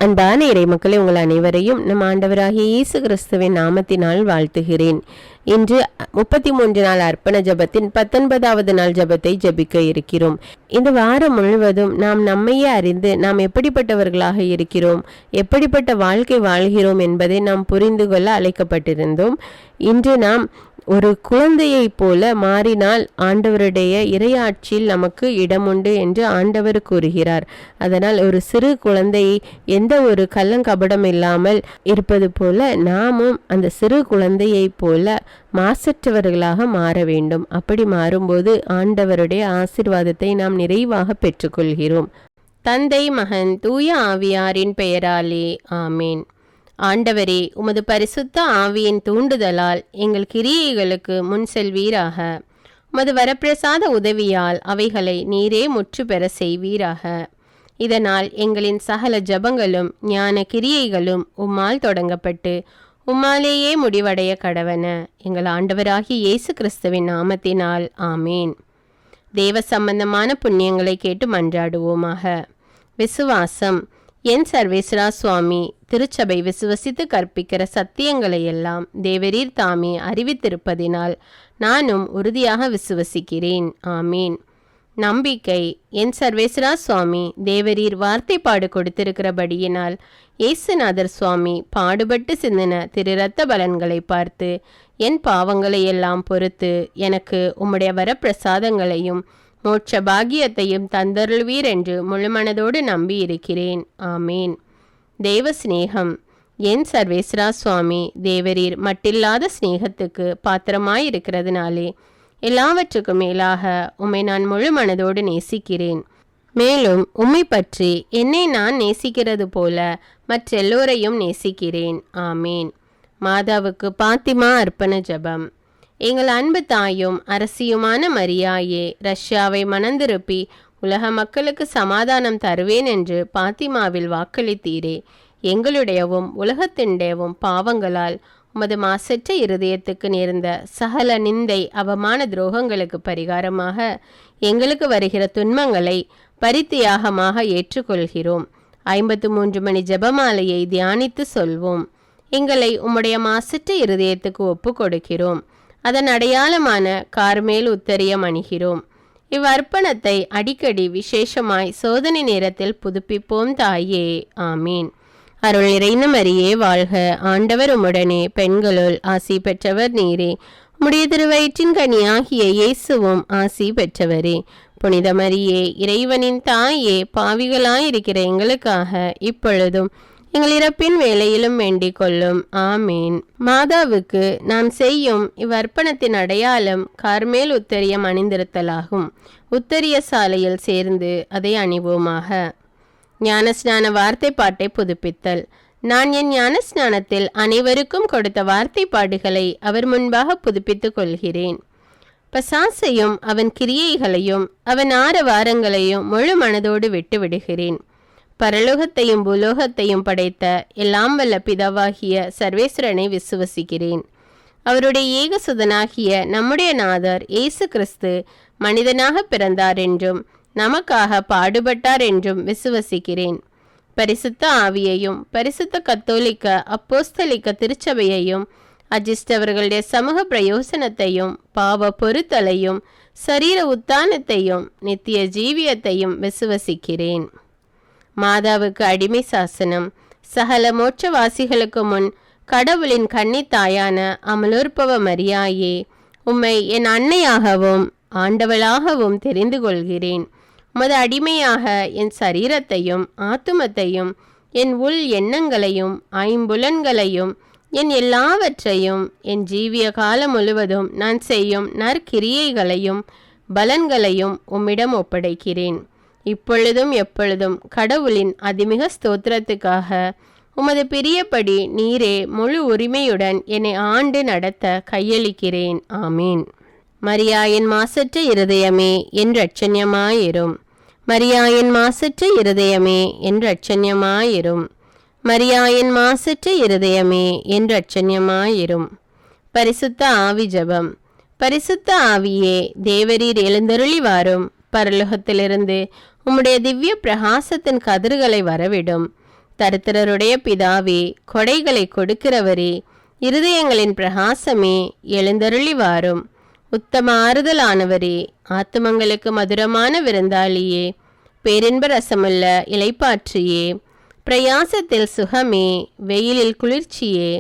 அன்பான இறைமக்களே, உங்கள் அனைவரையும் நம் ஆண்டவராகிய இயேசு கிறிஸ்துவின் நாமத்தினால் வாழ்த்துகிறேன். இன்று 33 நாள் அர்ப்பண ஜபத்தின் 19வது நாள் ஜபத்தை ஜபிக்க இருக்கிறோம். இந்த வாரம் முழுவதும் நாம் நம்மையே அறிந்து நாம் எப்படிப்பட்டவர்களாக இருக்கிறோம், எப்படிப்பட்ட வாழ்க்கை வாழ்கிறோம் என்பதை நாம் புரிந்து கொள்ள அழைக்கப்பட்டிருந்தோம். இன்று நாம் ஒரு குழந்தையை போல மாறினால் ஆண்டவருடைய இறையாட்சியில் நமக்கு இடம் உண்டு என்று ஆண்டவர் கூறுகிறார். அதனால் ஒரு சிறு குழந்தை எந்த ஒரு கள்ளங்கபடம் இல்லாமல் இருப்பது போல நாமும் அந்த சிறு குழந்தையை போல மாசற்றவர்களாக மாற வேண்டும். அப்படி மாறும்போது ஆண்டவருடைய ஆசீர்வாதத்தை நாம் நிறைவாக பெற்றுக்கொள்கிறோம். தந்தை, மகன், தூய ஆவியாரின் பெயராலே ஆமேன். ஆண்டவரே, உமது பரிசுத்த ஆவியின் தூண்டுதலால் எங்கள் கிரியைகளுக்கு முன் செல்வீராக. உமது வரப்பிரசாத உதவியால் அவைகளை நீரே முற்று பெற செய்வீராக. இதனால் எங்களின் சகல ஜபங்களும் ஞான கிரியைகளும் உம்மால் தொடங்கப்பட்டு உம்மாலேயே முடிவடைய கடவன. எங்கள் ஆண்டவராகிய இயேசு கிறிஸ்துவின் நாமத்தினால் ஆமேன். தேவ சம்பந்தமான புண்ணியங்களை கேட்டு மன்றாடுவோமாக. விசுவாசம். என் சர்வேஸ்வரா சுவாமி திருச்சபை விசுவசித்து கற்பிக்கிற சத்தியங்களை எல்லாம் தேவரீர் தாமே அறிவித்திருப்பதினால் நானும் உறுதியாக விசுவசிக்கிறேன். ஆமீன். நம்பிக்கை. என் சர்வேஸ்வரா சுவாமி தேவரீர் வார்த்தைப்பாடு கொடுத்திருக்கிறபடியினால் இயேசுநாதர் சுவாமி பாடுபட்டு சிந்தின திரு இரத்த பலன்களை பார்த்து என் பாவங்களை எல்லாம் பொறுத்து எனக்கு உம்முடைய வரப்பிரசாதங்களையும் மோட்ச பாகியத்தையும் தந்தருள்வீர் என்று முழுமனதோடு நம்பி இருக்கிறேன். ஆமீன். தெய்வ சிநேகம். என் சர்வேஸ்வரா சுவாமி தேவரீர் மட்டில்லாத சிநேகத்துக்கு பாத்திரமாயிருக்கிறதுனாலே எல்லாவற்றுக்கும் மேலாக உம்மை நான் முழு மனதோடு நேசிக்கிறேன். மேலும் உம்மை பற்றி என்னை நான் நேசிக்கிறது போல மற்றெல்லோரையும் நேசிக்கிறேன். ஆமீன். மாதாவுக்கு பாத்திமா அர்ப்பண ஜபம். எங்கள் அன்பு தாயும் அரசியுமான மரியாயே, ரஷ்யாவை மணந்திருப்பி உலக மக்களுக்கு சமாதானம் தருவேன் என்று பாத்திமாவில் வாக்களித்தீரே. எங்களுடையவும் உலகத்தின்டையவும் பாவங்களால் உமது மாசற்ற இருதயத்துக்கு நேர்ந்த சகல நிந்தை அவமான துரோகங்களுக்கு பரிகாரமாக எங்களுக்கு வருகிற துன்பங்களை பரித்தியாகமாக ஏற்றுக்கொள்கிறோம். 53 மணி ஜபமாலையை தியானித்து சொல்வோம். எங்களை உம்முடைய மாசற்ற இருதயத்துக்கு ஒப்பு கொடுக்கிறோம். அதன் அடையாளமான கார்மேல் உத்தரியம் அணிகிறோம். இவ்வர்ப்பணத்தை அடிக்கடி விசேஷமாய் சோதனை நேரத்தில் புதுப்பிப்போம் தாயே. ஆமீன். அருள் நிறைந்த மரியே வாழ்க, ஆண்டவர் உம்முடனே, பெண்களுள் ஆசி பெற்றவர் நீரே. உம்முடைய திருவயிற்றின் கனியாகிய இயேசுவும் ஆசி பெற்றவரே. புனித மரியே, இறைவனின் தாயே, பாவிகளாயிருக்கிற எங்களுக்காக இப்பொழுதும் எங்கள் இறப்பின் வேளையிலும் வேண்டிக் கொள்ளும். ஆமீன். மாதாவுக்கு நாம் செய்யும் இவ்வர்ப்பணத்தின் அடையாளம் கார்மேல் உத்தரியம் அணிந்திருத்தலாகும். உத்தரிய சாலையில் சேர்ந்து அதை அணிவோமாக. ஞானஸ்நான வார்த்தை பாட்டை புதுப்பித்தல். நான் என் ஞானஸ்நானத்தில் அனைவருக்கும் கொடுத்த வார்த்தை பாடுகளை அவர் முன்பாக புதுப்பித்துக் கொள்கிறேன். பசாசையும் அவன் கிரியைகளையும் அவன் ஆரவாரங்களையும் முழு மனதோடு விட்டு விடுகிறேன். பரலோகத்தையும் பூலோகத்தையும் படைத்த எல்லாம் வல்ல பிதாவாகிய சர்வேஸ்வரனை விசுவசிக்கிறேன். அவருடைய ஏகசுதனாகிய நம்முடைய நாதர் இயேசு கிறிஸ்து மனிதனாக பிறந்தார் என்றும் நமக்காக பாடுபட்டார் என்றும் விசுவசிக்கிறேன். பரிசுத்த ஆவியையும் பரிசுத்த கத்தோலிக்க அப்போஸ்தலிக்க திருச்சபையையும் அஜிஸ்டவர்களுடைய சமூக பிரயோசனத்தையும் பாவ பொறுத்தலையும் சரீர உத்தானத்தையும் நித்திய ஜீவியத்தையும் விசுவசிக்கிறேன். மாதாவுக்கு அடிமை சாசனம். சகல மோட்சவாசிகளுக்கு முன் கடவுளின் கன்னித்தாயான அமலோற்பவ மரியாயே, உம்மை என் அன்னையாகவும் ஆண்டவளாகவும் தெரிந்து கொள்கிறேன். உமது அடிமையாக என் சரீரத்தையும் ஆத்துமத்தையும் என் உள் எண்ணங்களையும் ஐம்புலன்களையும் என் எல்லாவற்றையும் என் ஜீவிய காலம் முழுவதும் நான் செய்யும் நற்கிரியைகளையும் பலன்களையும் உம்மிடம் ஒப்படைக்கிறேன். இப்பொழுதும் எப்பொழுதும் கடவுளின் அதிமிக ஸ்தோத்திரத்துக்காக உமது பிரியப்படி நீரே முழு உரிமையுடன் என்னை ஆண்டு நடத்த கையளிக்கிறேன். ஆமீன். மரியாயின் மாசற்ற இருதயமே என் இரட்சண்யமாயிரும். மரியாயின் மாசற்ற இருதயமே என் இரட்சண்யமாயிரும். மரியாயின் மாசற்ற இருதயமே என் இரட்சண்யமாயிரும். பரிசுத்த ஆவி ஜபம். பரிசுத்த ஆவியே, தேவரீர் எழுந்தருளி வாரும். பரலோகத்திலிருந்து உம்முடைய திவ்ய பிரகாசத்தின் கதிர்களை வரவிடும். தரித்திரருடைய பிதாவே, கொடைகளை கொடுக்கிறவரே, இருதயங்களின் பிரகாசமே, எழுந்தருளி வாரும். உத்தம ஆறுதலானவரே, ஆத்துமங்களுக்கு மதுரமான விருந்தாளியே, பேரின்ப ரசமுள்ள இலைப்பாற்றியே, பிரயாசத்தில் சுகமே, வெயிலில் குளிர்ச்சியே,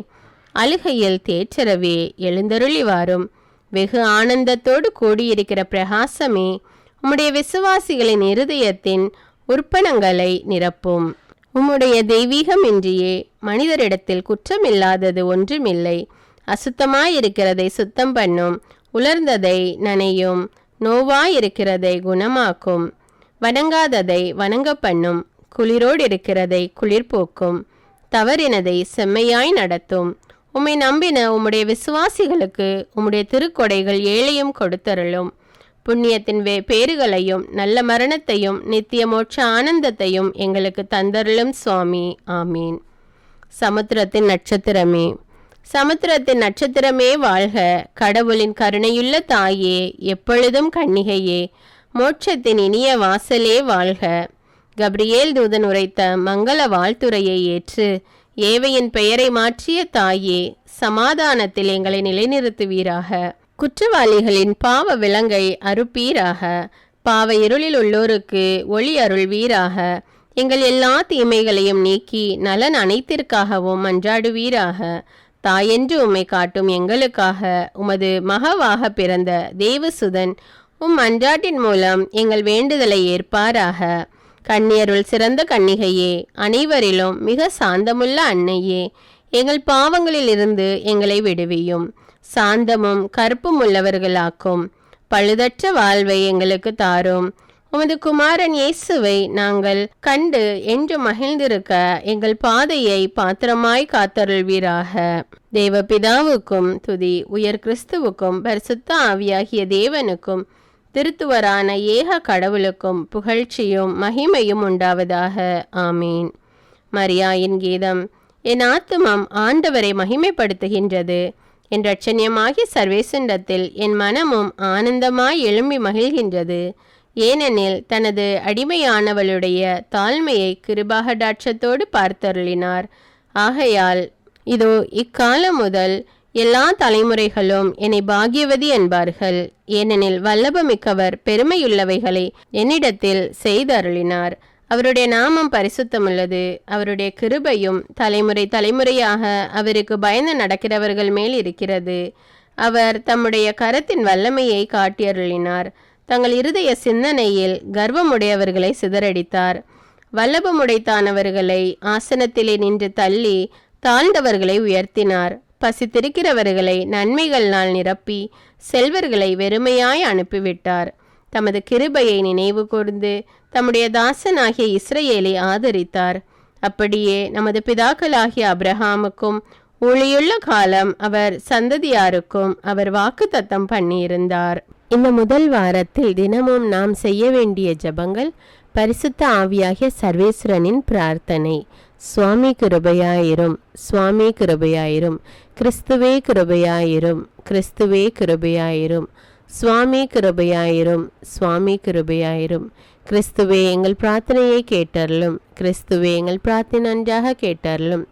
அழுகையில் தேற்றரவே, எழுந்தருளி வாரும். வெகு ஆனந்தத்தோடு கூடியிருக்கிற பிரகாசமே, உம்முடைய விசுவாசிகளின் இருதயத்தின் உற்பணங்களை நிரப்பும். உம்முடைய தெய்வீகமின்றியே மனிதரிடத்தில் குற்றமில்லாதது ஒன்றுமில்லை. அசுத்தமாயிருக்கிறதை சுத்தம் பண்ணும், உலர்ந்ததை நனையும், நோவாயிருக்கிறதை குணமாக்கும், வணங்காததை வணங்க பண்ணும், குளிரோடு இருக்கிறதை குளிர்போக்கும், தவறினதை செம்மையாய் நடத்தும். உம்மை நம்பின உம்முடைய விசுவாசிகளுக்கு உம்முடைய திருக்கொடைகள் ஏழையும் கொடுத்தருளும். புண்ணியத்தின் பேறுகளையும் நல்ல மரணத்தையும் நித்திய மோட்ச ஆனந்தத்தையும் எங்களுக்கு தந்தருளும் சுவாமி. ஆமீன். சமுத்திரத்தின் நட்சத்திரமே, சமுத்திரத்தின் நட்சத்திரமே வாழ்க. கடவுளின் கருணையுள்ள தாயே, எப்பொழுதும் கன்னிகையே, மோட்சத்தின் இனிய வாசலே வாழ்க. கப்ரியேல் தூதன் உரைத்த மங்கள வாழ்த்துரையை ஏற்று ஏவையின் பெயரை மாற்றிய தாயே, சமாதானத்தில் எங்களை நிலைநிறுத்துவீராக. குற்றவாளிகளின் பாவ விலங்கை அறுப்பீராக. பாவ இருளில் உள்ளோருக்கு ஒளி அருள்வீராக. எங்கள் எல்லா தீமைகளையும் நீக்கி நலன் அனைத்திற்காகவும் மன்றாடுவீராக. தாயென்று உம்மை காட்டும் எங்களுக்காக உமது மகவாக பிறந்த தேவசுதன் உம் மன்றாட்டின் மூலம் எங்கள் வேண்டுதலை ஏற்பாராக. கன்னியருள் சிறந்த கன்னிகையே, அனைவரிலும் மிக சாந்தமுள்ள அன்னையே, எங்கள் பாவங்களிலிருந்து எங்களை விடுவியும். சாந்தமும் கற்பும் உள்ளவர்களாக்கும். பழுதற்ற வாழ்வை எங்களுக்கு தாரும். உமது குமாரன் இயேசுவை நாங்கள் கண்டு என்று மகிழ்ந்திருக்க எங்கள் பாதையை பாத்திரமாய் காத்தருள்வீராக. தேவபிதாவுக்கும் துதி, உயர் கிறிஸ்துவுக்கும் பரிசுத்த ஆவியாகிய தேவனுக்கும் திருத்துவரான ஏக கடவுளுக்கும் புகழ்ச்சியும் மகிமையும் உண்டாவதாக. ஆமீன். மரியாயின் கீதம். என் ஆத்துமம் ஆண்டவரை மகிமைப்படுத்துகின்றது. என் இரட்சணியமாகிய சர்வேசண்டத்தில் என் மனமும் ஆனந்தமாய் எழும்பி மகிழ்கின்றது. ஏனெனில் தனது அடிமையானவளுடைய தாழ்மையை கிருபாகடாட்சத்தோடு பார்த்தருளினார். ஆகையால் இதோ இக்காலம் முதல் எல்லா தலைமுறைகளும் என்னை பாக்கியவதி என்பார்கள். ஏனெனில் வல்லபமிக்கவர் பெருமையுள்ளவைகளை என்னிடத்தில் செய்தருளினார். அவருடைய நாமம் பரிசுத்தமுள்ளது. அவருடைய கிருபையும் தலைமுறை தலைமுறையாக அவருக்கு பயந்து நடக்கிறவர்கள் மேல் இருக்கிறது. அவர் தம்முடைய கரத்தின் வல்லமையை காட்டியருளினார். தங்கள் இருதய சிந்தனையில் கர்வமுடையவர்களை சிதறடித்தார். வல்லபமுடைத்தானவர்களை ஆசனத்திலே நின்று தள்ளி தாழ்ந்தவர்களை உயர்த்தினார். பசித்திருக்கிறவர்களை நன்மைகளால் நிரப்பி செல்வர்களை வெறுமையாய் அனுப்பிவிட்டார். தமது கிருபையை நினைவு கூர்ந்து தம்முடைய தாசனாகிய இஸ்ரவேலை ஆதரித்தார். அப்படியே நமது பிதாக்களாகிய அப்ரஹாமுக்கும் ஊழியுள்ள காலம் அவர் சந்ததியாருக்கும் அவர் வாக்குத்தத்தம் பண்ணியிருந்தார். இந்த முதல் வாரத்தில் தினமும் நாம் செய்ய வேண்டிய ஜெபங்கள்: பரிசுத்த ஆவியாகிய சர்வேஸ்வரனின் பிரார்த்தனை. சுவாமி கிருபையாயிரும், சுவாமி கிருபையாயிரும், கிறிஸ்துவே கிருபையாயிரும், கிறிஸ்துவே கிருபையாயிரும், சுவாமி கிருபையாயிரும், சுவாமி கிருபையாயிரும். கிறிஸ்துவே எங்கள் பிரார்த்தனையை கேட்டருளும், கிறிஸ்துவே எங்கள் பிரார்த்தனை நன்றாக கேட்டருளும்.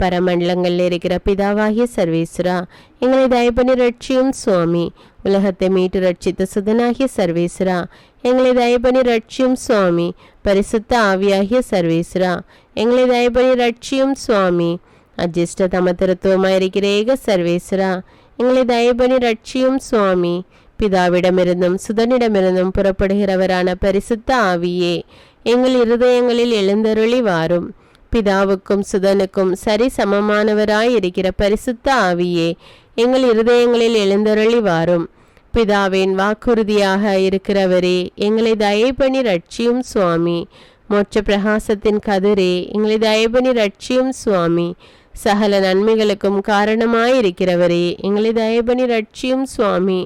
பரமண்டலங்களில் இருக்கிற பிதாவாகிய சர்வேஸ்வரா, எங்களை தயபனி ரட்சியும் சுவாமி. உலகத்தை மீட்டு ரட்சித்த சுதனாகிய சர்வேஸ்வரா, எங்களை தயபனி ரட்சியும் சுவாமி. பரிசுத்த ஆவியாகிய சர்வேஸ்வரா, எங்களை தயபனி ரட்சியும் சுவாமி. அஜிஷ்ட தமத்திருத்துவமாயிருக்கிற ஏக சர்வேஸ்வரா, எங்களை தயபனி ரட்சியும் சுவாமி. பிதாவிடமிருந்தும் சுதனிடமிருந்தும் புறப்படுகிறவரான பரிசுத்த ஆவியே, எங்கள் இருதயங்களில் எழுந்தருளி வாரும். பிதாவுக்கும் சுதனுக்கும் சரி சமமானவராயிருக்கிற பரிசுத்த ஆவியே, எங்கள் இருதயங்களில் எழுந்தருளி வாரும். பிதாவின் வாக்குறுதியாக இருக்கிறவரே, எங்களை தயபனி ரட்சியும் சுவாமி. மோட்ச பிரகாசத்தின் கதிரே, எங்களை தயபனி ரட்சியும் சுவாமி. சகல நன்மைகளுக்கும் காரணமாயிருக்கிறவரே, எங்களை தயபனி ரட்சியும் சுவாமி.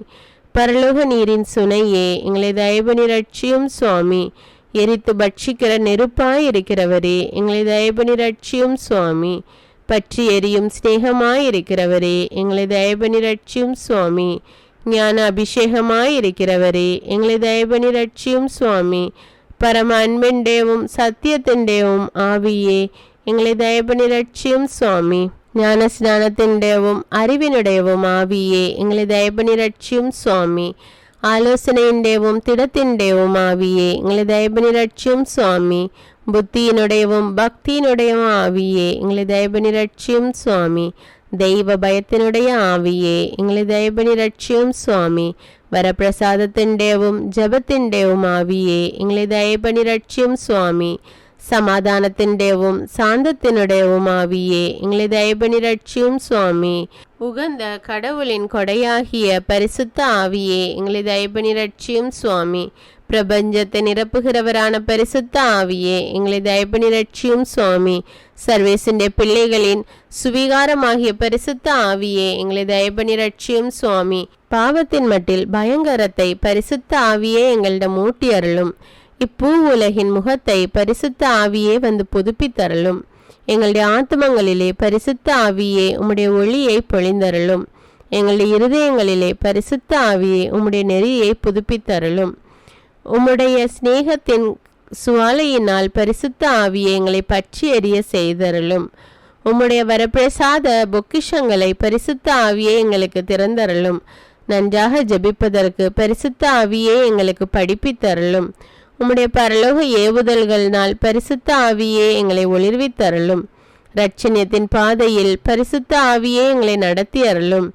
பரலோக நீரின் சுனையே, எங்களை தயபனி ரட்சியும் சுவாமி. எரித்து பட்சிக்கிற நெருப்பாயிருக்கிறவரே, எங்களை தயபனி ரட்சியும் சுவாமி. பற்றி எரியும் சிநேகமாயிருக்கிறவரே, எங்களை தயபனி ரட்சியும் சுவாமி. ஞான அபிஷேகமாயிருக்கிறவரே, எங்களை தயபனி ரட்சியும் சுவாமி. பரம அன்பின்டேவும் சத்தியத்தின்டேவும் ஆவியே, எங்களை தயவு ரட்சியும் சுவாமி. ஞானஸ்நானத்தின்டேவும் அறிவினுடையவும் ஆவியே எங்களை தயவு ரட்சியும் சுவாமி. ஆலோசனையின்டேவும் திடத்தின்டேவும் ஆவியே எங்களை தயவு ரட்சியும் சுவாமி. புத்தியினுடையவும் பக்தியினுடையவும் ஆவியே எங்களை தயவு ரட்சியும் சுவாமி. தெய்வ பயத்தினுடைய ஆவியே எங்களை தயவு ரட்சியும் சுவாமி. வரப்பிரசாதத்தின்டேவும் ஜபத்தின்டேவும் ஆவியே எங்களை தயவு ரட்சியும் சுவாமி. சமாதானத்தின்டேவும் சாந்தத்தினுடையவும் ஆவியே எங்களை தயவு ரட்சியும் சுவாமி. உகந்த கடவுளின் கொடையாகிய பரிசுத்த ஆவியே எங்களை தயவு ரட்சியும் சுவாமி. பிரபஞ்சத்தை நிரப்புகிறவரான பரிசுத்த ஆவியே எங்களை தயவு ரட்சியும் சுவாமி. சர்வேசிന്റെ பிள்ளைகளின் சுவிகாரமாகிய பரிசுத்த ஆவியே எங்களை தயவு ரட்சியும் சுவாமி. பாவத்தின் மட்டில் பயங்கரத்தை பரிசுத்த ஆவியே எங்களிடம் ஊட்டி அருளும். இப்பூ உலகின் முகத்தை பரிசுத்த ஆவியே வந்து புதுப்பித்தருளும். எங்களுடைய ஆத்மங்களிலே பரிசுத்த ஆவியே உம்முடைய ஒளியை பொழிந்தருளும். எங்களுடைய இருதயங்களிலே பரிசுத்த ஆவியே உம்முடைய நெறியை புதுப்பித்தருளும். உம்முடைய சிநேகத்தின் சுவாலையினால் பரிசுத்த ஆவியை எங்களை பற்றி எரிய செய்தருளும். உம்முடைய வரப்பிரசாத பொக்கிஷங்களை பரிசுத்த ஆவியை எங்களுக்கு திறந்தருளும். நன்றாக ஜெபிப்பதற்கு பரிசுத்த ஆவியை எங்களுக்கு படிப்பித்தருளும். உம்முடைய பரலோக ஏவுதல்களினால் பரிசுத்த ஆவியே எங்களை ஒளிர்வித்தருளும். இரட்சணியத்தின் பாதையில் பரிசுத்த ஆவியே எங்களை நடத்தி அருளும்.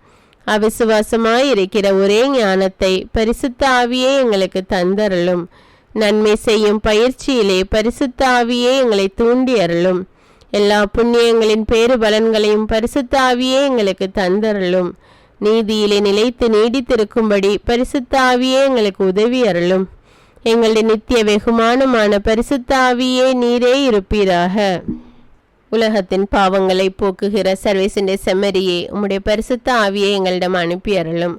அவிசுவாசமாயிருக்கிற ஒரே ஞானத்தை பரிசுத்த ஆவியே எங்களுக்கு தந்தருளும். நன்மை செய்யும் பயிற்சியிலே பரிசுத்த ஆவியே எங்களை தூண்டி அருளும். எல்லா புண்ணியங்களின் பேறு பலன்களையும் பரிசுத்த ஆவியே எங்களுக்கு தந்தருளும். நீதியிலே நிலைத்து நீடித்திருக்கும்படி பரிசுத்த ஆவியே எங்களுக்கு உதவி அருளும். எங்களுடைய நித்திய வெகுமானமான பரிசுத்த ஆவியே நீரே இருப்பீராக. உலகத்தின் பாவங்களை போக்குகிற சர்வேசிന്റെ செம்மறியே உம்முடைய பரிசுத்த ஆவியை எங்களிடம் அனுப்பி அருளும்.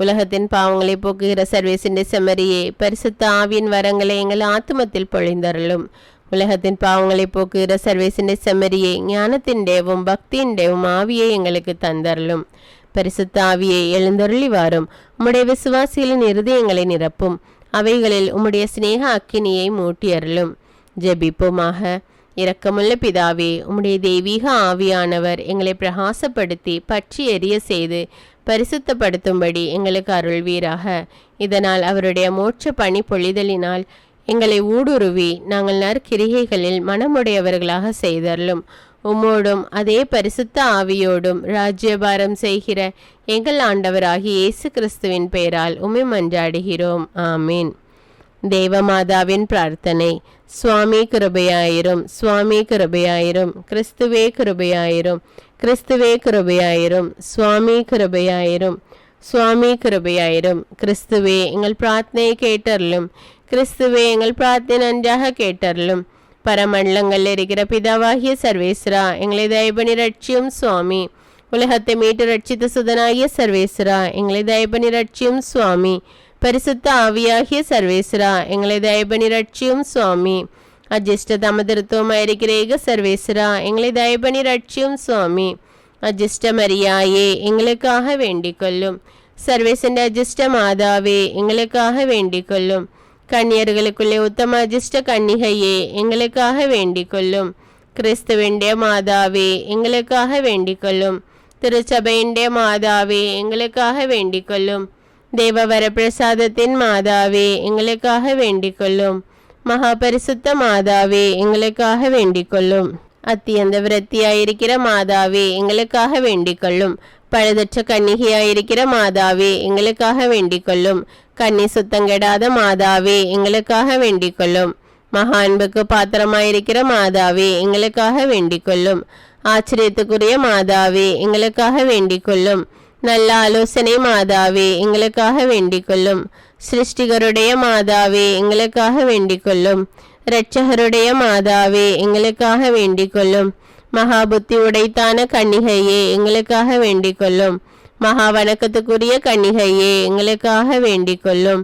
உலகத்தின் பாவங்களை போக்குகிற சர்வேசிന്റെ செம்மறியே பரிசுத்த ஆவியின் வரங்களை எங்கள் ஆத்துமத்தில் பொழிந்தருளும். உலகத்தின் பாவங்களை போக்குகிற சர்வேசிന്റെ செம்மறியே ஞானத்தின்டேவும் பக்தியின்டேவும் ஆவியை எங்களுக்கு தந்தருளும். பரிசுத்த ஆவியை எழுந்தருளி வாரும். உம்முடைய விசுவாசிகளின் இருதயங்களை நிரப்பும். அவைகளில் உம்முடைய சிநேக அக்கினியை மூட்டி அருளும். ஜெபிப்போமாக. இரக்கமுள்ள பிதாவே, உம்முடைய தெய்வீக ஆவியானவர் எங்களை பிரகாசப்படுத்தி பற்றி எரிய செய்து பரிசுத்தப்படுத்தும்படி எங்களுக்கு அருள்வீராக. இதனால் அவருடைய மோட்ச பணி பொழிதலினால் எங்களை ஊடுருவி நாங்கள் நற்கிரிகைகளில் மனமுடையவர்களாக செய்தருளும். உம்மோடும் அதே பரிசுத்த ஆவியோடும் ராஜ்யபாரம் செய்கிற எங்கள் ஆண்டவராகிய இயேசு கிறிஸ்துவின் பெயரால் உம்மை மன்றாடுகிறோம். ஆமீன். தேவமாதாவின் பிரார்த்தனை. சுவாமி கிருபையாயிரும், சுவாமி கிருபையாயிரும், கிறிஸ்துவே கிருபையாயிரும், கிறிஸ்துவே கிருபையாயிரும், சுவாமி கிருபையாயிரும், சுவாமி கிருபையாயிரும். கிறிஸ்துவே எங்கள் பிரார்த்தனையை கேட்டருளும். கிறிஸ்துவே எங்கள் பிரார்த்தனை நன்றாக கேட்டருளும். பரமண்டலங்களில் இருக்கிற பிதாவாகிய சர்வேஸ்வரா, எங்களை தயவு ரட்சியும் சுவாமி. உலகத்தை மீட்டு ரட்சித்த சுதனாகிய சர்வேஸ்வரா, எங்களை தயவு ரட்சியும் சுவாமி. பரிசுத்த ஆவியாகிய சர்வேஸ்வரா, எங்களை தயவு ரட்சியும் சுவாமி. அஜிஷ்ட தமதிருத்துவமாயிருக்கிற ஏக சர்வேஸ்வரா, எங்களை தயவு ரட்சியும் சுவாமி. அஜிஷ்ட மரியாயே, எங்களுக்காக வேண்டிக் கொள்ளும். சர்வேசന്റെ அஜிஷ்ட மாதாவே, எங்களுக்காக வேண்டிக் கொள்ளும். கன்னியர்களுக்குள்ளே உத்தம அஜிஷ்ட கன்னிகையே, எங்களுக்காக வேண்டிக் கொள்ளும். கிறிஸ்துவிൻ്റെ மாதாவே, எங்களுக்காக வேண்டிக் கொள்ளும். திருச்சபையிൻ്റെ மாதாவே, எங்களுக்காக வேண்டிக் கொள்ளும். தேவவர பிரசாதத்தின் மாதாவே, எங்களுக்காக வேண்டிக் கொள்ளும். மகாபரிசுத்த மாதாவே, எங்களுக்காக வேண்டிக் கொள்ளும். அத்தியந்த விரத்தியாயிருக்கிற மாதாவே, எங்களுக்காக வேண்டிக் கொள்ளும். பழுதற்ற கன்னிகையாயிருக்கிற மாதாவே, எங்களுக்காக வேண்டிக் கொள்ளும். கன்னி சுத்தங்கெடாத மாதாவே, எங்களுக்காக வேண்டிக் கொள்ளும். மகா அன்புக்கு பாத்திரமாயிருக்கிற மாதாவே, எங்களுக்காக வேண்டிக் கொள்ளும். ஆச்சரியத்துக்குரிய மாதாவே, எங்களுக்காக வேண்டிக் கொள்ளும். நல்ல ஆலோசனை மாதாவே, எங்களுக்காக வேண்டிக் கொள்ளும். சிருஷ்டிகருடைய மாதாவே, எங்களுக்காக வேண்டிக் கொள்ளும். இரட்சகருடைய மாதாவே, எங்களுக்காக வேண்டிக் கொள்ளும். மகாபுத்தி உடைத்தான கன்னிகையே, எங்களுக்காக வேண்டிக் கொள்ளும். மகா வணக்கத்துக்குரிய கன்னிகையே, எங்களுக்காக வேண்டிக் கொள்ளும்.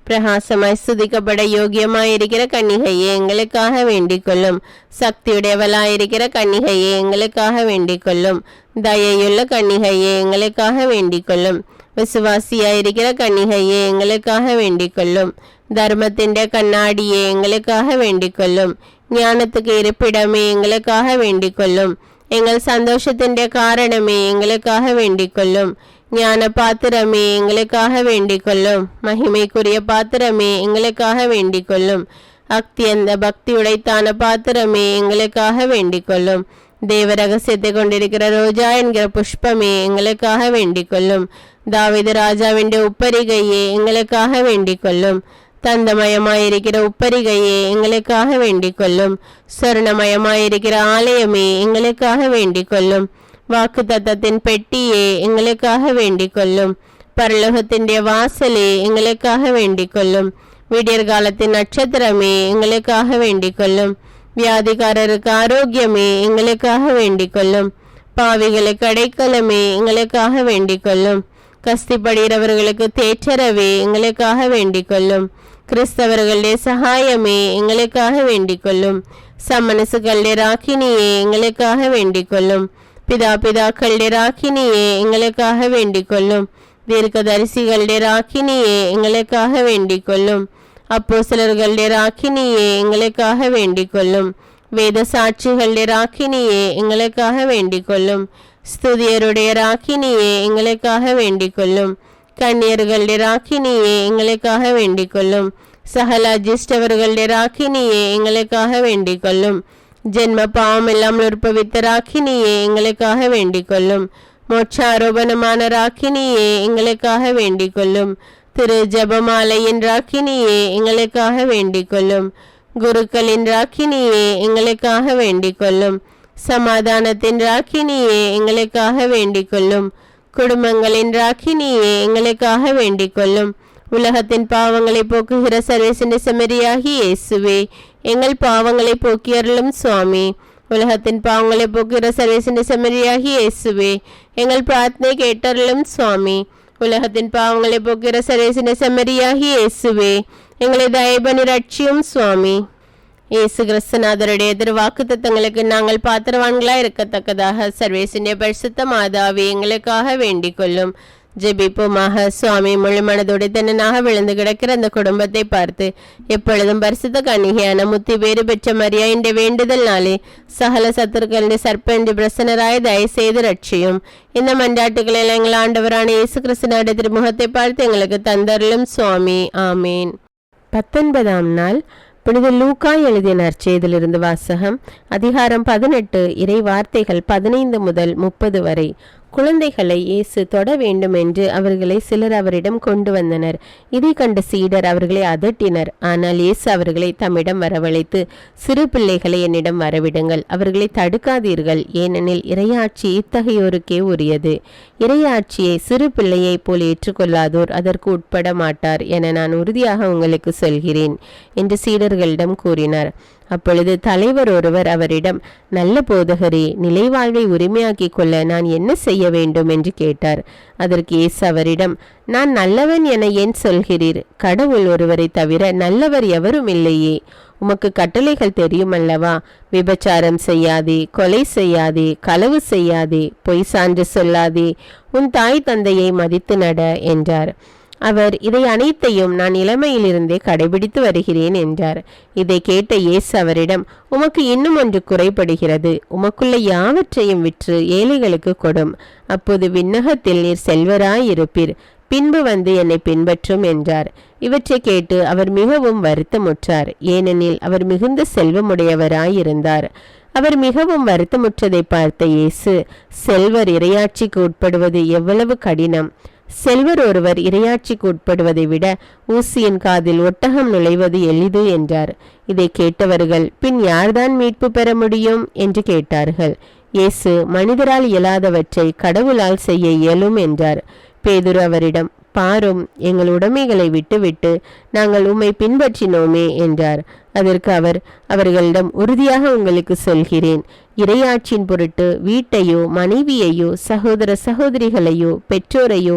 பிரகாசமாய் சுதிக்கப்பட யோகியமாயிருக்கிற கன்னிகையே, எங்களுக்காக வேண்டிக் கொள்ளும். சக்தியுடையவளாயிருக்கிற கன்னிகையே, எங்களுக்காக வேண்டிக் கொள்ளும். தயையுள்ள கன்னிகையே, எங்களுக்காக வேண்டிக் கொள்ளும். விசுவாசியாயிருக்கிற கன்னிகையே, எங்களுக்காக வேண்டிக் கொள்ளும். தர்மத்திൻ്റെ கண்ணாடியே, எங்களுக்காக வேண்டிக் கொள்ளும். ஞானத்துக்கு இருப்பிடமே எங்களுக்காக வேண்டிக் கொள்ளும். எங்கள் சந்தோஷத்தின் காரணமே எங்களுக்காக வேண்டிக் கொள்ளும். ஞான பாத்திரமே எங்களுக்காக வேண்டிக் கொள்ளும். மகிமைக்குரிய பாத்திரமே எங்களுக்காக வேண்டிக் கொள்ளும். அத்தியந்த பக்தி உடைத்தான பாத்திரமே எங்களுக்காக வேண்டிக் கொள்ளும். தேவ ரகசியத்தை கொண்டிருக்கிற ரோஜா என்கிற புஷ்பமே எங்களுக்காக வேண்டிக் கொள்ளும். தாவீது ராஜாவின் உப்பரிகையே எங்களுக்காக வேண்டிக் கொள்ளும். தந்தமயமாயிருக்கிற உப்பரிகையே எங்களுக்காக வேண்டிக் கொள்ளும். சொர்ணமயமாயிருக்கிற ஆலயமே எங்களுக்காக வேண்டிக் கொள்ளும். வாக்கு தத்தத்தின் பெட்டியே எங்களுக்காக வேண்டிக் கொள்ளும். பரலோகத்தின் வாசலே எங்களுக்காக வேண்டிக் கொள்ளும். விடியற் காலத்தின் நட்சத்திரமே எங்களுக்காக வேண்டிக் கொள்ளும். வியாதிகாரருக்கு ஆரோக்கியமே எங்களுக்காக வேண்டிக் கொள்ளும். பாவிகளுக்கு அடைக்கலமே எங்களுக்காக வேண்டிக் கொள்ளும். கஸ்திப்படுகிறவர்களுக்கு தேற்றரவே எங்களுக்காக வேண்டிக் கொள்ளும். கிறிஸ்தவர்களுடைய சகாயமே எங்களுக்காக வேண்டிக் கொள்ளும். சமனசுகளுடைய ராக்கினியே எங்களுக்காக வேண்டிக் கொள்ளும். பிதாக்களுடைய ராக்கினியே எங்களுக்காக வேண்டிக் கொள்ளும். தீர்க்கதரிசிகளுடைய ராக்கினியே எங்களுக்காக வேண்டிக் கொள்ளும். அப்போஸ்தலர்களுடைய ராக்கினியே எங்களுக்காக வேண்டிக் கொள்ளும். வேத சாட்சிகளுடைய ராக்கினியே எங்களுக்காக வேண்டிக் கொள்ளும். ஸ்துதியருடைய ராக்கினியே எங்களுக்காக வேண்டிக் கொள்ளும். கன்னியர்களுடைய ராக்கினியே எங்களுக்காக வேண்டிக் கொள்ளும். சகல அஜிஷ்டவர்களுடைய ராக்கினியே எங்களுக்காக வேண்டிக் கொள்ளும். ஜென்ம பாவம் எல்லாம் நிற்பவித்த ராக்கினியே எங்களுக்காக வேண்டிக் கொள்ளும். மோட்சாரோபணமான ராக்கினியே எங்களுக்காக வேண்டிக் கொள்ளும். திரு ஜபமாலையின் ராக்கினியே எங்களுக்காக வேண்டிக் கொள்ளும். குருக்களின் ராக்கினியே எங்களுக்காக வேண்டிக் கொள்ளும். சமாதானத்தின் ராக்கினியே எங்களுக்காக வேண்டிக் கொள்ளும். குடும்பங்களின் ராக்கினியே எங்களுக்காக வேண்டிக் கொள்ளும். உலகத்தின் பாவங்களை போக்குகிற சர்வேசன் செமரியாகி இயேசுவே எங்கள் பாவங்களை போக்கியருளும் சுவாமி. உலகத்தின் பாவங்களை போக்குகிற சர்வேசன் செமரியாகி இயேசுவே எங்கள் பிரார்த்தனை கேட்டருளும் சுவாமி. உலகத்தின் பாவங்களை போக்குகிற சர்வேசன் செமரியாகி இயேசுவே எங்களை தயபனி ரட்சியும் சுவாமி. இயேசு கிறிஸ்துநாதருடைய திருவாக்கு தத்தங்களுக்கு நாங்கள் பாத்திரவான்களாய் இருக்கத்தக்கதாக சர்வேசனுடைய பரிசுத்த மாதாவே எங்களுக்காக வேண்டிக் கொள்ளும். ஜெபிப்போமாக. சுவாமி, முழு மனதோடு தன்னனாக விழுந்து கிடக்கிற அந்த குடும்பத்தை பார்த்து எப்பொழுதும் பரிசுத்த கன்னிகையான முத்தி பேறு பெற்ற மரியா என்ற வேண்டுதல் நாளே சகல சத்துருக்களுடைய சர்ப்பென்று பிரசன்னராய் தயவு செய்து ரட்சியும். இந்த மன்றாட்டுகளில் எங்கள் ஆண்டவரான இயேசு கிறிஸ்துநாத திருமுகத்தை பார்த்து எங்களுக்கு தந்தருளும் சுவாமி. ஆமேன். 19ஆம் நாள் புனித லூக்கா எழுதிய நற்செய்தியிலிருந்து வாசகம். அதிகாரம் 18, இறை வார்த்தைகள் 15 முதல் 30 வரை. குழந்தைகளை இயேசு தொட வேண்டும் என்று அவர்களை சிலர் அவரிடம் கொண்டு வந்தனர். இதை கண்ட சீடர் அவர்களை அதட்டினர். ஆனால் இயேசு அவர்களை தம்மிடம் வரவழைத்து, சிறு பிள்ளைகளை என்னிடம் வரவிடுங்கள், அவர்களை தடுக்காதீர்கள், ஏனெனில் இறையாட்சி இத்தகையோருக்கே உரியது. இறையாட்சியை சிறு பிள்ளையை போல் ஏற்றுக்கொள்ளாதோர் அதற்கு உட்பட மாட்டார் என நான் உறுதியாக உங்களுக்கு சொல்கிறேன் என்று சீடர்களிடம் கூறினார். அப்பொழுது தலைவர் ஒருவர் அவரிடம், நல்ல போதகரே, நிலைவாழ்வை உரிமையாக்கிக் கொள்ள நான் என்ன செய்ய வேண்டும் என்று கேட்டார். அதற்கு இயேசு அவரிடம், நான் நல்லவன் என ஏன் சொல்கிறீர்? கடவுள் ஒருவரை தவிர நல்லவர் எவரும் இல்லையே. உமக்கு கட்டளைகள் தெரியுமல்லவா? விபச்சாரம் செய்யாதே, கொலை செய்யாதே, களவு செய்யாதே, பொய் சான்று சொல்லாதே, உன் தாய் தந்தையை மதித்து நட என்றார். அவர், இதை அனைத்தையும் நான் இளமையிலிருந்தே கடைபிடித்து வருகிறேன் என்றார். இதை கேட்ட இயேசு அவரிடம், உமக்கு இன்னும் ஒன்று குறைபடுகிறது. உமக்குள்ள யாவற்றையும் விற்று ஏழைகளுக்கு கொடும். அப்போது விண்ணகத்தில் நீர் செல்வராயிருப்பீர். பின்பு வந்து என்னை பின்பற்றும் என்றார். இவற்றை கேட்டு அவர் மிகவும் வருத்தமுற்றார். ஏனெனில் அவர் மிகுந்த செல்வமுடையவராயிருந்தார். அவர் மிகவும் வருத்தமுற்றதை பார்த்த இயேசு, செல்வர் இறையாட்சிக்கு உட்படுவது எவ்வளவு கடினம்! செல்வர் ஒருவர் இறையாட்சிக்கு உட்படுவதை விட ஊசியின் காதில் ஒட்டகம் நுழைவது எளிது என்றார். இதை கேட்டவர்கள், பின் யார்தான் மீட்பு பெற முடியும் என்று கேட்டார்கள். இயேசு, மனிதரால் இயலாதவற்றை கடவுளால் செய்ய இயலும் என்றார். பேதுரு அவரிடம், பாரும், எங்கள் உடைமைகளை விட்டுவிட்டு நாங்கள் உம்மை பின்பற்றினோமே என்றார். அதற்கு அவர் அவர்களிடம், உறுதியாக உங்களுக்கு சொல்கிறேன், இறையாட்சியின் பொருட்டு வீட்டையோ மனைவியையோ சகோதர சகோதரிகளையோ பெற்றோரையோ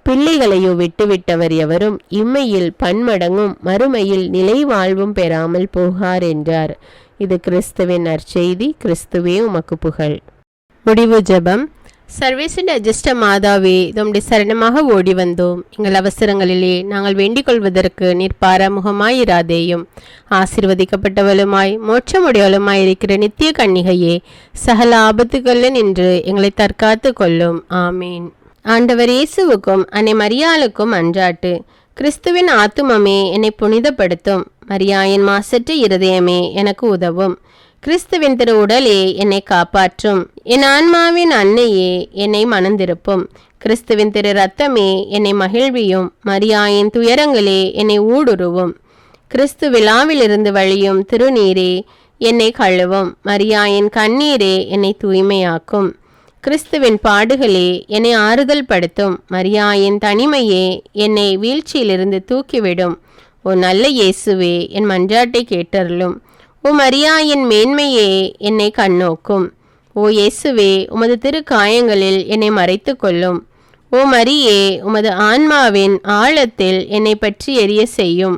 பிள்ளைகளையோ விட்டுவிட்டவர் எவரும் இம்மையில் பன்மடங்கும் மறுமையில் நிலை வாழ்வும் பெறாமல் போகார் என்றார். இது கிறிஸ்துவின் நற்செய்தி. கிறிஸ்துவே உமக்கு புகழ். முடிவு ஜெபம். சர்வேசின் அஜிஷ்ட மாதாவே, தம்முடைய சரணமாக ஓடி வந்தோம். எங்கள் அவசரங்களிலே நாங்கள் வேண்டிக் கொள்வதற்கு நீர் பாராமுகமாயிராதேயும். ஆசீர்வதிக்கப்பட்டவளுமாய் மோட்சமுடையவளுமாய் இருக்கிற நித்திய கன்னிகையே, சகல ஆபத்துகளில் நின்று எங்களை தற்காத்து கொள்ளும். ஆமீன். ஆண்டவர் இயேசுவுக்கும் அன்னை மரியாளுக்கும் அன்றாட்டு. கிறிஸ்துவின் ஆத்துமமே என்னை புனிதப்படுத்தும். மரியாயின் மாசற்ற இருதயமே எனக்கு உதவும். கிறிஸ்துவின் திரு உடலே என்னை காப்பாற்றும். என் ஆன்மாவின் அன்னையே என்னை மணந்திருப்பும். கிறிஸ்துவின் திரு ரத்தமே என்னை மகிழ்வியும். மரியாயின் துயரங்களே என்னை ஊடுருவும். கிறிஸ்து விழாவிலிருந்து வழியும் திருநீரே என்னை கழுவும். மரியாயின் கண்ணீரே என்னை தூய்மையாக்கும். கிறிஸ்துவின் பாடுகளே என்னை ஆறுதல் படுத்தும். மரியாயின் தனிமையே என்னை வீழ்ச்சியிலிருந்து தூக்கிவிடும். ஓ நல்ல இயேசுவே, என் மன்றாட்டை கேட்டருளும். ஓ மரியாயின் மேன்மையே என்னை கண்ணோக்கும். ஓ இயேசுவே, உமது திரு காயங்களில் என்னை மறைத்து கொள்ளும். ஓ மரியே, உமது ஆன்மாவின் ஆழத்தில் என்னை பற்றி எரிய செய்யும்.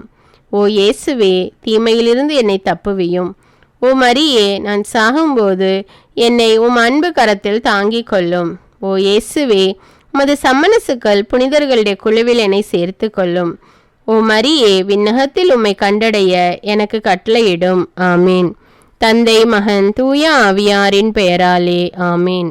ஓ இயேசுவே, தீமையிலிருந்து என்னை தப்புவியும். ஓ மரியே, நான் சாகும்போது என்னை உம் அன்பு கரத்தில் தாங்கிக் கொள்ளும். ஓ இயேசுவே, உமது சம்மனசுக்கள் புனிதர்களுடைய குழுவில் என்னை சேர்த்து கொள்ளும். ஓ மரியே, விண்ணகத்தில் உம்மை கண்டடைய எனக்கு கட்டளையிடும். ஆமீன். தந்தை, மகன், தூய ஆவியாரின் பெயராலே. ஆமீன்.